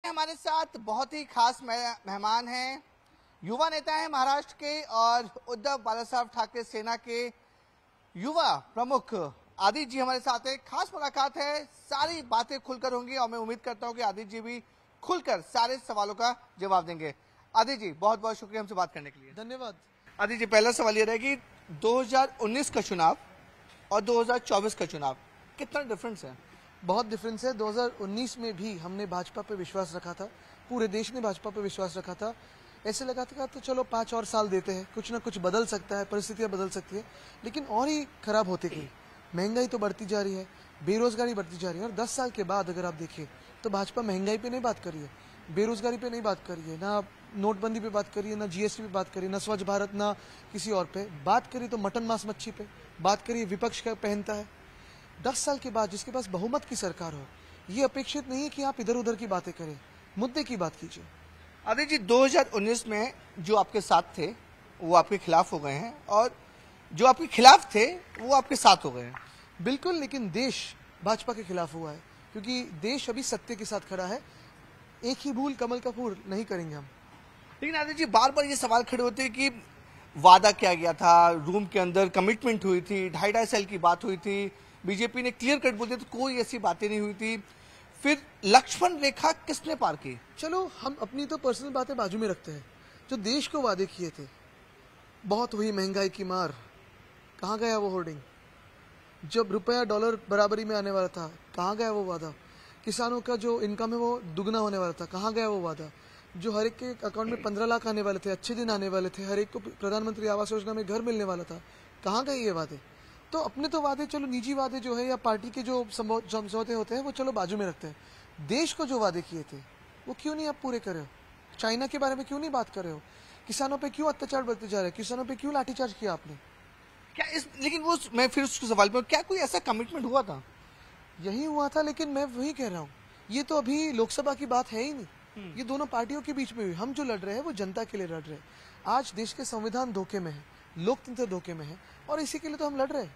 हमारे साथ बहुत ही खास मेहमान हैं, युवा नेता हैं महाराष्ट्र के और उद्धव बालासाहेब ठाकरे सेना के युवा प्रमुख आदित्य जी हमारे साथ हैं। खास मुलाकात है, सारी बातें खुलकर होंगी और मैं उम्मीद करता हूं कि आदित्य जी भी खुलकर सारे सवालों का जवाब देंगे। आदित्य जी बहुत बहुत शुक्रिया हमसे बात करने के लिए। धन्यवाद। आदित्य जी, पहला सवाल ये रहेगा कि 2019 का चुनाव और 2024 का चुनाव कितना डिफरेंस है? बहुत डिफरेंस है। 2019 में भी हमने भाजपा पे विश्वास रखा था, पूरे देश ने भाजपा पे विश्वास रखा था। ऐसे लगा था तो चलो 5 और साल देते हैं, कुछ ना कुछ बदल सकता है, परिस्थितियां बदल सकती है, लेकिन और ही खराब होती गई। महंगाई तो बढ़ती जा रही है, बेरोजगारी बढ़ती जा रही है। और 10 साल के बाद अगर आप देखिए तो भाजपा महंगाई पे नहीं बात करी है, बेरोजगारी पे नहीं बात करी है, ना नोटबंदी पे बात करी है, ना जीएसटी पे बात करी, ना स्वच्छ भारत, ना किसी और पे बात करी। तो मटन मांस मच्छी पे बात करी, विपक्ष का पहनता है। 10 साल के बाद जिसके पास बहुमत की सरकार हो, ये अपेक्षित नहीं है कि आप इधर उधर की बातें करें, मुद्दे की बात कीजिए। आदित्य जी, 2019 में जो आपके साथ थे वो आपके खिलाफ हो गए हैं और जो आपके खिलाफ थे वो आपके साथ हो गए हैं। बिल्कुल, लेकिन देश भाजपा के खिलाफ हुआ है क्योंकि देश अभी सत्य के साथ खड़ा है। एक ही भूल कमल का फूल नहीं करेंगे हम। लेकिन आदित्य जी, बार बार ये सवाल खड़े होते हैं कि वादा किया गया था, रूम के अंदर कमिटमेंट हुई थी, 2.5 साल की बात हुई थी, बीजेपी ने क्लियर कट बोल दिया तो कोई ऐसी बातें नहीं हुई थी। फिर लक्ष्मण रेखा किसने पार की? चलो हम अपनी तो पर्सनल बातें बाजू में रखते हैं। जो देश को वादे किए थे, बहुत हुई महंगाई की मार, कहाँ गया वो होर्डिंग? जब रुपया डॉलर बराबरी में आने वाला था, कहाँ गया वो वादा? किसानों का जो इनकम है वो दुगना होने वाला था, कहाँ गया वो वादा? जो हर एक के अकाउंट में 15 लाख आने वाले थे, अच्छे दिन आने वाले थे, हर एक को प्रधानमंत्री आवास योजना में घर मिलने वाला था, कहाँ गए ये वादे? तो अपने तो वादे, चलो निजी वादे जो है या पार्टी के जो समझौते होते हैं वो चलो बाजू में रखते हैं। देश को जो वादे किए थे वो क्यों नहीं आप पूरे कर रहे हो? चाइना के बारे में क्यों नहीं बात कर रहे हो? किसानों पे क्यों अत्याचार बढ़ते जा रहे हैं? किसानों पे क्यों लाठीचार्ज किया आपने? क्या लेकिन वो मैं फिर उसके सवाल पर, क्या कोई ऐसा कमिटमेंट हुआ था? यही हुआ था, लेकिन मैं वही कह रहा हूँ, ये तो अभी लोकसभा की बात है ही नहीं। ये दोनों पार्टियों के बीच में हुई। हम जो लड़ रहे हैं वो जनता के लिए लड़ रहे हैं। आज देश के संविधान धोखे में है, लोकतंत्र धोखे में है और इसी के लिए तो हम लड़ रहे हैं।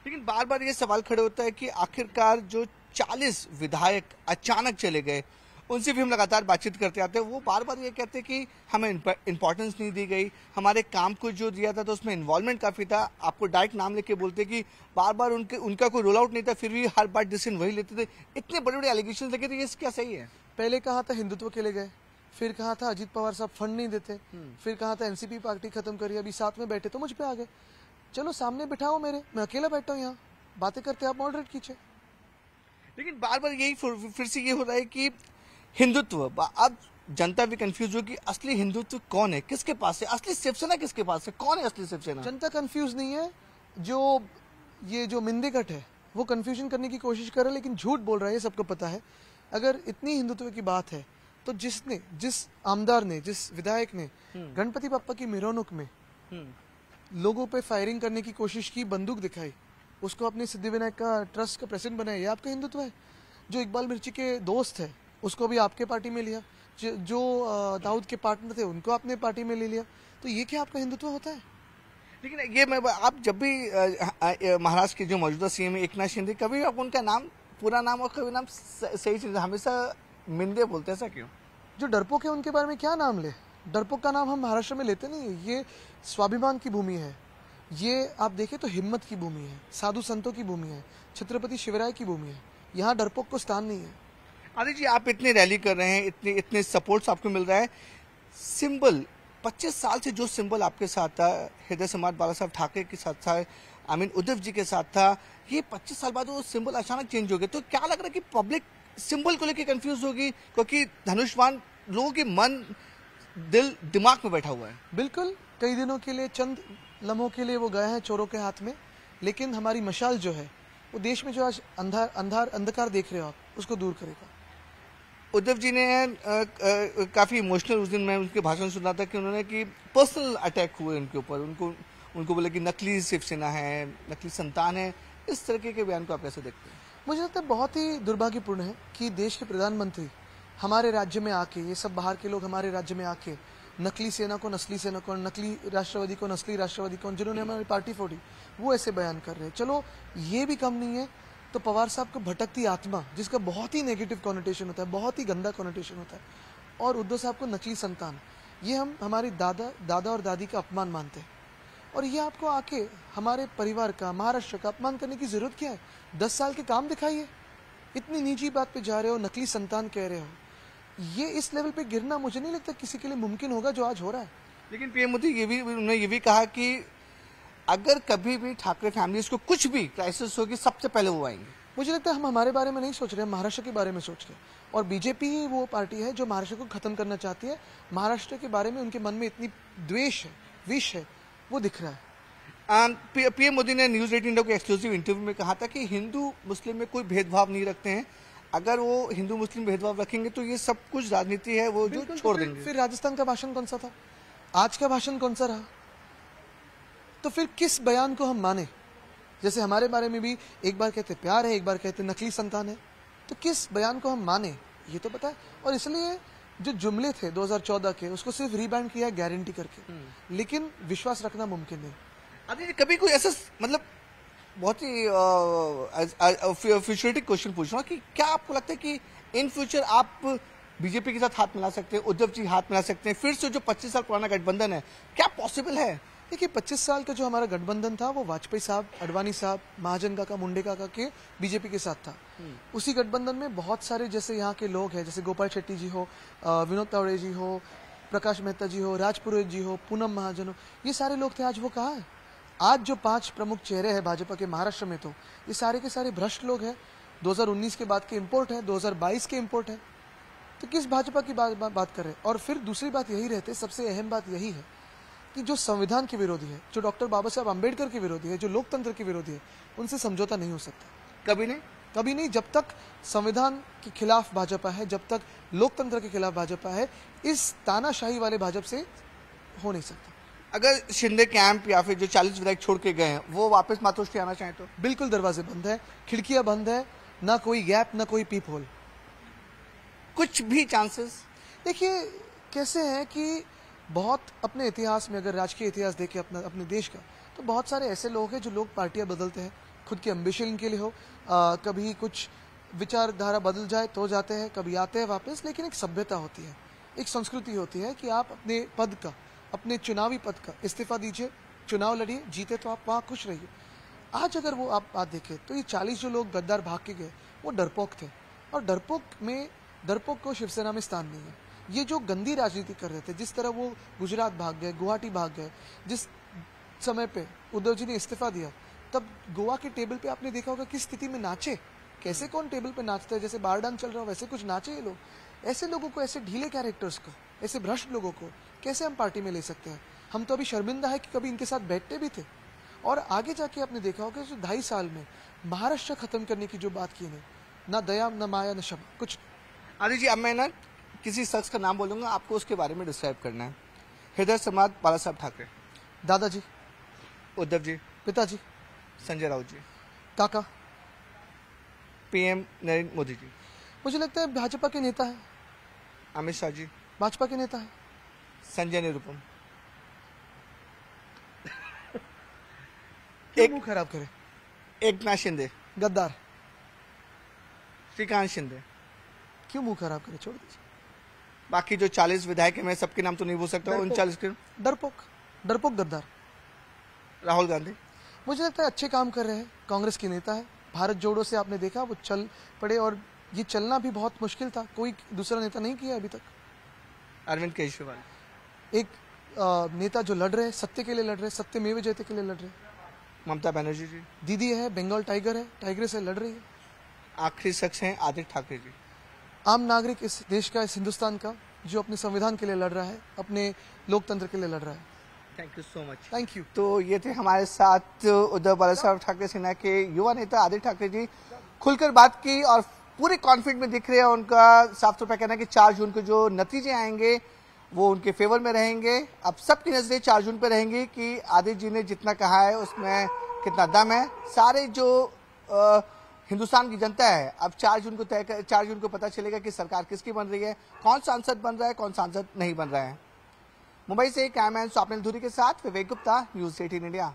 लेकिन बार बार ये सवाल खड़े होता है कि आखिरकार जो 40 विधायक अचानक चले गए, उनसे भी हम लगातार बातचीत करते आते हैं, वो बार बार ये कहते हैं कि हमें इंपॉर्टेंस नहीं दी गई, हमारे काम को जो दिया था तो उसमें इन्वॉल्वमेंट काफी था। आपको डायरेक्ट नाम लेके बोलते कि बार बार उनका कोई रोल आउट नहीं था, फिर भी हर बार डिसीजन वही लेते थे। इतने बड़े बड़े एलिगेशन लगे थे, ये क्या सही है? पहले कहा था हिंदुत्व के लिए गए, फिर कहा था अजीत पवार साहब फंड नहीं देते, फिर कहा था एनसीपी पार्टी खत्म करिए, अभी साथ में बैठे तो मुझ पे आ गए। चलो सामने बिठाओ मेरे, मैं अकेला बैठा हूँ यहाँ, बातें करते आप मॉडरेट कीजिए। लेकिन बार बार यही फिर से ये हो रहा है कि हिंदुत्व, अब जनता भी कंफ्यूज हो कि असली हिंदुत्व कौन है, किसके पास है, असली शिवसेना किसके पास है, कौन है असली शिवसेना? जनता कंफ्यूज नहीं है, ये जो मिंदेगट है वो कंफ्यूजन करने की कोशिश कर रहा है, लेकिन झूठ बोल रहा है, ये सबको पता है। अगर इतनी हिंदुत्व की बात है तो जिस आमदार ने, जिस विधायक ने गणपति बप्पा की मिरौनुक में लोगों पे फायरिंग करने की कोशिश की, बंदूक दिखाई, उसको अपने सिद्धिविनायक का ट्रस्ट का प्रेसिडेंट बनाया, ये आपका हिंदुत्व है? जो इकबाल मिर्ची के दोस्त है उसको भी आपके पार्टी में लिया, जो दाऊद के पार्टनर थे उनको आपने पार्टी में ले लिया, तो ये क्या आपका हिंदुत्व होता है? लेकिन ये आप जब भी महाराष्ट्र के जो मौजूदा सीएम एकनाथ शिंदे, कभी आप उनका नाम, पूरा नाम और कभी नाम सही चीज, हमेशा मिंदे बोलते हैं, ऐसा क्यों? जो डरपोक है उनके बारे में क्या नाम ले? डरपोक का नाम हम महाराष्ट्र में लेते नहीं है। ये स्वाभिमान की भूमि है, ये आप देखें तो हिम्मत की भूमि है, साधु संतों की भूमि है, छत्रपति शिवराय की भूमि है। यहाँ डरपोक को स्थान नहीं है। आदित्य जी, आप इतने रैली कर रहे हैं, इतने सपोर्ट्स आपको मिल रहा है, सिंबल 25 साल से जो सिंबल आपके साथ था, हृदय सम्राट बाला साहब ठाकरे के साथ था, उद्धव जी के साथ था, ये 25 साल बाद वो सिंबल अचानक चेंज हो गया, तो क्या लग रहा है कि पब्लिक सिंबल को लेकर कंफ्यूज होगी? क्योंकि धनुष्वान लोगों के मन, दिल, दिमाग में बैठा हुआ है। बिल्कुल, कई दिनों के लिए, चंद लम्हों के लिए वो गए हैं चोरों के हाथ में, लेकिन हमारी मशाल जो है वो देश में जो आज अंधकार देख रहे हो आप, उसको दूर करेगा। उद्धव जी ने काफी इमोशनल, उस दिन मैं उनके भाषण सुना था कि उन्होंने कि पर्सनल अटैक हुए उनके ऊपर, उनको बोले कि नकली शिवसेना है, नकली संतान है। इस तरीके के बयान को आप कैसे देखते हैं? मुझे लगता है बहुत ही दुर्भाग्यपूर्ण है कि देश के प्रधानमंत्री हमारे राज्य में आके, ये सब बाहर के लोग हमारे राज्य में आके नकली सेना को नस्ली सेना को, नकली राष्ट्रवादी को नस्ली राष्ट्रवादी को, जिन्होंने हमारी पार्टी फोड़ी, वो ऐसे बयान कर रहे हैं। चलो ये भी कम नहीं है तो पवार साहब को भटकती आत्मा, जिसका बहुत ही नेगेटिव कॉनोटेशन होता है, बहुत ही गंदा कॉनोटेशन होता है, और उद्धव साहब को नकली संतान, ये हम हमारी दादा और दादी का अपमान मानते हैं। और ये आपको आके हमारे परिवार का, महाराष्ट्र का अपमान करने की जरूरत क्या है? 10 साल के काम दिखाइए। इतनी निजी बात पे जा रहे हो, नकली संतान कह रहे हो। ये इस लेवल पे गिरना मुझे नहीं लगता किसी के लिए मुमकिन होगा जो आज हो रहा है। लेकिन पीएम मोदी उन्होंने ये भी कहा कि अगर कभी भी ठाकरे फैमिलीज को कुछ भी क्राइसिस होगी, सबसे पहले वो आएंगे। मुझे लगता है हम हमारे बारे में नहीं सोच रहे हैं, महाराष्ट्र के बारे में सोच रहे हैं। और बीजेपी ही वो पार्टी है जो महाराष्ट्र को खत्म करना चाहती है। महाराष्ट्र के बारे में उनके मन में इतनी द्वेष है, विष है, वो दिख रहा है। पीएम मोदी ने न्यूज 18 इंडिया के एक्सक्लूसिव इंटरव्यू में कहा था कि हिंदू मुस्लिम में कोई भेदभाव नहीं रखते हैं। अगर वो हिंदू मुस्लिम भेदभाव रखेंगे तो ये सब कुछ राजनीति है वो जो छोड़ देंगे। फिर राजस्थान का भाषण कौन सा था? आज का भाषण कौन सा रहा? तो फिर किस बयान को हम माने? जैसे हमारे बारे में भी एक बार कहते प्यार है, एक बार कहते नकली संतान है, तो किस बयान को हम माने ये तो पता है। और इसलिए जो जुमले थे 2014 के, उसको सिर्फ रीबैंड किया गारंटी करके, लेकिन विश्वास रखना मुमकिन नहीं। अरे कभी कोई ऐसा मतलब बहुत ही फ्यूचरिस्टिक क्वेश्चन पूछ रहा हूँ कि क्या आपको लगता है कि इन फ्यूचर आप बीजेपी के साथ हाथ मिला सकते हैं, उद्धव जी हाथ मिला सकते हैं, फिर से जो 25 साल पुराना गठबंधन है, क्या पॉसिबल है? देखिए 25 साल का जो हमारा गठबंधन था वो वाजपेयी साहब, अडवाणी साहब, महाजन काका, मुंडे काका के बीजेपी के साथ था। उसी गठबंधन में बहुत सारे जैसे यहाँ के लोग हैं, जैसे गोपाल शेट्टी जी हो, विनोद तावड़े जी हो, प्रकाश मेहता जी हो, राज पुरोहित जी हो, पूनम महाजन हो, ये सारे लोग थे। आज वो कहाँ है? आज जो 5 प्रमुख चेहरे हैं भाजपा के महाराष्ट्र में, तो ये सारे के सारे भ्रष्ट लोग हैं। 2019 के बाद के इम्पोर्ट है, 2022 के इम्पोर्ट है। तो किस भाजपा की बात कर रहे हैं? और फिर दूसरी बात यही रहती है, सबसे अहम बात यही है कि जो संविधान के विरोधी है, जो डॉक्टर बाबा साहब अम्बेडकर के विरोधी है, जो लोकतंत्र के विरोधी है, उनसे समझौता नहीं हो सकता। कभी नहीं, कभी नहीं। जब तक संविधान के खिलाफ भाजपा है, जब तक लोकतंत्र के खिलाफ भाजपा है, इस तानाशाही वाले भाजपा से हो नहीं सकता। अगर शिंदे कैंप या फिर जो 40 विधायक छोड़ के गए हैं वो वापस मातोश्री आना चाहें तो? बिल्कुल दरवाजे बंद है, खिड़कियां बंद है, ना कोई गैप, ना कोई पीप होल। कुछ भी चांसेस? देखिए कैसे है कि बहुत अपने इतिहास में, अगर राजकीय इतिहास देखें अपने देश का, तो बहुत सारे ऐसे लोग हैं जो लोग पार्टियां बदलते हैं खुद के एम्बिशन के लिए हो। कभी कुछ विचारधारा बदल जाए तो जाते हैं, कभी आते हैं वापस। लेकिन एक सभ्यता होती है, एक संस्कृति होती है कि आप अपने पद का, अपने चुनावी पद का इस्तीफा दीजिए, चुनाव लड़िए, जीते तो आप वहाँ खुश रहिए। आज अगर वो आप बात देखें तो ये 40 जो लोग गद्दार भाग के गए वो डरपोक थे, और डरपोक को शिवसेना में स्थान नहीं है। ये जो गंदी राजनीति कर रहे थे, जिस तरह वो गुजरात भाग गए, गुवाहाटी भाग गए, जिस समय पे उद्धव जी ने इस्तीफा दिया, तब गोवा के टेबल पे आपने देखा होगा किस स्थिति में नाचे। कैसे कौन टेबल पे नाचता है? जैसे बार डांस चल रहा हो वैसे कुछ नाचे ये लोग। ऐसे लोगों को, ऐसे ढीले कैरेक्टर्स को, ऐसे भ्रष्ट लोगों को कैसे हम पार्टी में ले सकते हैं? हम तो अभी शर्मिंदा है कि कभी इनके साथ बैठते भी थे। और आगे जाके आपने देखा होगा कि 2.5 साल में महाराष्ट्र खत्म करने की जो बात की है, ना दया, ना माया, ना क्षमा, कुछ। आदि जी, अब मैं ना किसी शख्स का नाम बोलूंगा, आपको उसके बारे में डिस्क्राइब करना है। हृदय सम्राट बाला साहब ठाकरे, दादाजी, उद्धव जी, पिताजी, संजय राउत जी, काका, पीएम नरेंद्र मोदी जी, मुझे लगता है भाजपा के नेता है। अमित शाह जी, भाजपा के नेता है। संजय निरुपम। क्यों मुंह खराब करे? एकनाथ शिंदे, गद्दार। श्रीकांत शिंदे। क्यों मुंह खराब करे? छोड़ दीजिए। बाकी जो 40 विधायक है, मैं सबके नाम तो नहीं बोल सकता, उन 40 के। डरपोक गद्दार। राहुल गांधी, मुझे लगता है अच्छे काम कर रहे हैं, कांग्रेस के नेता है। भारत जोड़ो से आपने देखा वो चल पड़े, और ये चलना भी बहुत मुश्किल था, कोई दूसरा नेता नहीं किया अभी तक। अरविंद केजरीवाल, एक नेता जो लड़ रहे हैं, सत्य के लिए लड़ रहे हैं, सत्य मेव जयते के लिए लड़ रहे हैं। ममता बनर्जी जी, दीदी है, बंगाल टाइगर है, टाइगर से लड़ रही है। आखिरी शख्स हैं आदित्य ठाकरे जी, आम नागरिक इस देश का, इस हिंदुस्तान का, जो अपने संविधान के लिए लड़ रहा है, अपने लोकतंत्र के लिए लड़ रहा है। Thank you so much. Thank you. तो ये थे हमारे साथ उद्धव बाला साहब ठाकरे सेना के युवा नेता आदित्य ठाकरे जी। खुलकर बात की और पूरे कॉन्फिडेंट में दिख रहे हैं। उनका साफ तौर पर कहना है कि 4 जून को जो नतीजे आएंगे वो उनके फेवर में रहेंगे। अब सबकी नजरें 4 जून पे रहेंगी कि आदित्य जी ने जितना कहा है उसमें कितना दम है। सारे जो हिंदुस्तान की जनता है, अब 4 जून को पता चलेगा कि सरकार किसकी बन रही है, कौन सांसद बन रहा है, कौन सांसद नहीं बन रहा है। मुंबई से कैमरामैन स्वप्निल धूरी के साथ विवेक गुप्ता, न्यूज़ 18 इंडिया।